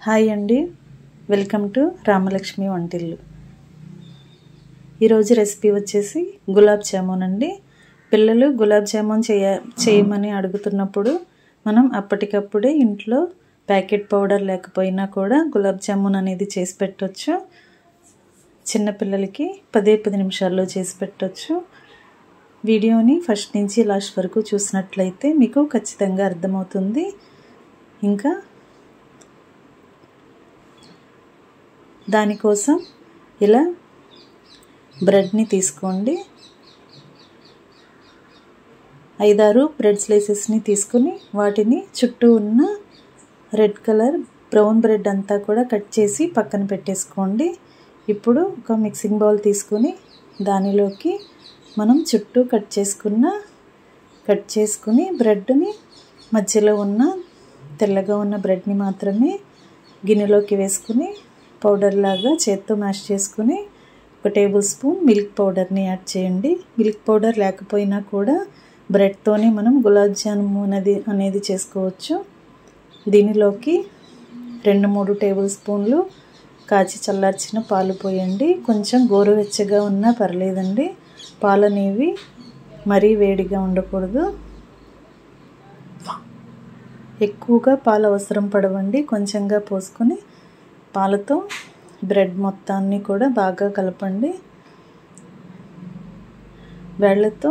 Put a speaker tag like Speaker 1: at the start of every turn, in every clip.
Speaker 1: Hi అండి, welcome to Ramalakshmi వంటిల్లు. ఈరోజు రెసిపీ వచ్చేసి గులాబ్ జామున్ అండి. పిల్లలు గులాబ్ జామున్ చేయమని అడుగుతున్నప్పుడు మనం అప్పటికప్పుడే ఇంట్లో ప్యాకెట్ పౌడర్ లేకపోయినా కూడా గులాబ్ జామున్ అనేది చేసి పెట్టవచ్చు. చిన్నపిల్లలకి 10 నిమిషాల్లో చేసి పెట్టవచ్చు. వీడియోని ఫస్ట్ నుంచి లాస్ట్ వరకు చూసినట్లయితే మీకు ఖచ్చితంగా అర్థమవుతుంది. ఇంకా దానికోసం ఇలా బ్రెడ్ని తీసుకోండి. 5-6 బ్రెడ్ స్లైసెస్ని తీసుకుని వాటిని చుట్టూ ఉన్న రెడ్ కలర్ బ్రౌన్ బ్రెడ్ అంతా కూడా కట్ చేసి పక్కన పెట్టేసుకోండి. ఇప్పుడు ఒక మిక్సింగ్ బౌల్ తీసుకుని దానిలోకి మనం చుట్టూ కట్ చేసుకుని బ్రెడ్ని మధ్యలో ఉన్న తెల్లగా ఉన్న బ్రెడ్ని మాత్రమే గిన్నెలోకి వేసుకుని పౌడర్ లాగా చేత్తో మ్యాష్ చేసుకుని 1 టేబుల్ స్పూన్ మిల్క్ పౌడర్ని యాడ్ చేయండి. మిల్క్ పౌడర్ లేకపోయినా కూడా బ్రెడ్తోనే మనం గులాబ్ జామున్ అనేది చేసుకోవచ్చు. దీనిలోకి 2-3 టేబుల్ స్పూన్లు కాచి చల్లార్చిన పాలు పోయండి. కొంచెం గోరువెచ్చగా ఉన్నా పర్లేదండి. పాలు అనేవి మరీ వేడిగా ఉండకూడదు. ఎక్కువగా పాలు అవసరం పడవండి. కొంచెంగా పోసుకొని పాలతో బ్రెడ్ మొత్తాన్ని కూడా బాగా కలపండి. వేళ్ళతో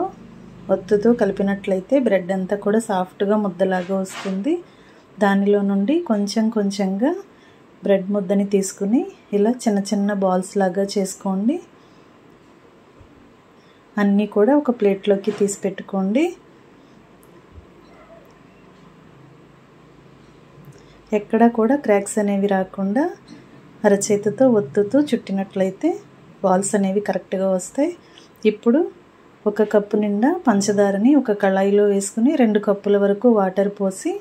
Speaker 1: ఒత్తుతో కలిపినట్లయితే బ్రెడ్ అంతా కూడా సాఫ్ట్గా ముద్దలాగా వస్తుంది. దానిలో నుండి కొంచెంగా బ్రెడ్ ముద్దని తీసుకుని ఇలా చిన్న బాల్స్ లాగా చేసుకోండి. అన్నీ కూడా ఒక ప్లేట్లోకి తీసి పెట్టుకోండి. ఎక్కడ కూడా క్రాక్స్ అనేవి రాకుండా అరచేతితో ఒత్తుతూ చుట్టినట్లయితే బాల్స్ అనేవి కరెక్ట్గా వస్తాయి. ఇప్పుడు 1 కప్పు నిండా పంచదారని ఒక కళాయిలో వేసుకుని 2 కప్పుల వరకు వాటర్ పోసి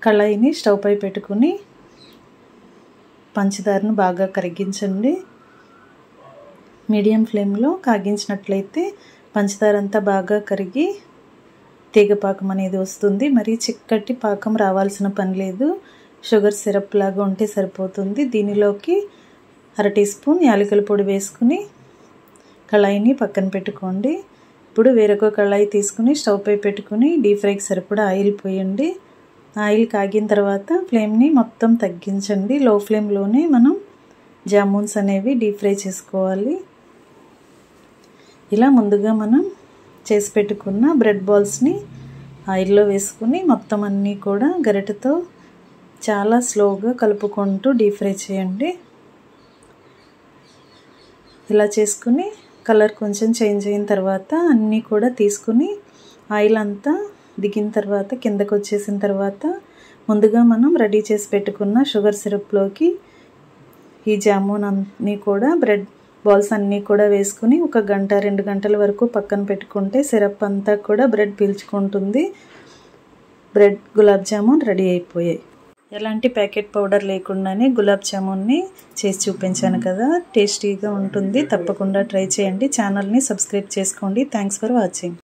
Speaker 1: కళాయిని స్టవ్ పై పెట్టుకుని పంచదారను బాగా కరిగించండి. మీడియం ఫ్లేమ్లో కాగించినట్లయితే పంచదార అంతా బాగా కరిగి తీగ పాకం అనేది వస్తుంది. మరి చిక్కటి పాకం రావాల్సిన పని లేదు. షుగర్ సిరప్ లాగా ఉంటే సరిపోతుంది. దీనిలోకి 1/2 టీ స్పూన్ యాలకుల పొడి వేసుకుని కళాయిని పక్కన పెట్టుకోండి. ఇప్పుడు వేరొక కళాయి తీసుకుని స్టవ్ పై పెట్టుకుని డీప్ ఫ్రైకి సరిపడా ఆయిల్ పోయండి. ఆయిల్ కాగిన తర్వాత ఫ్లేమ్ని మొత్తం తగ్గించండి. లో ఫ్లేమ్లోనే మనం జామున్స్ అనేవి డీప్ ఫ్రై చేసుకోవాలి. ఇలా ముందుగా మనం చేసి పెట్టుకున్న బ్రెడ్ బాల్స్ని ఆయిల్లో వేసుకుని మొత్తం అన్నీ కూడా గరిటెతో చాలా స్లోగా కలుపుకుంటూ డీప్ ఫ్రై చేయండి. ఇలా చేసుకుని కలర్ కొంచెం చేంజ్ అయిన తర్వాత అన్నీ కూడా తీసుకుని ఆయిల్ అంతా దిగిన తర్వాత కిందకు వచ్చేసిన తర్వాత ముందుగా మనం రెడీ చేసి పెట్టుకున్న షుగర్ సిరప్లోకి ఈ జామున్ అన్నీ కూడా బ్రెడ్ బాల్స్ అన్నీ కూడా వేసుకుని 1 గంట 2 గంటల వరకు పక్కన పెట్టుకుంటే సిరప్ అంతా కూడా బ్రెడ్ పీల్చుకుంటుంది. బ్రెడ్ గులాబ్ జామున్ రెడీ అయిపోయాయి. ఎలాంటి ప్యాకెట్ పౌడర్ లేకుండానే గులాబ్ జామున్ని చేసి చూపించాను కదా, టేస్టీగా ఉంటుంది. తప్పకుండా ట్రై చేయండి. ఛానల్ని సబ్స్క్రైబ్ చేసుకోండి. Thanks for watching.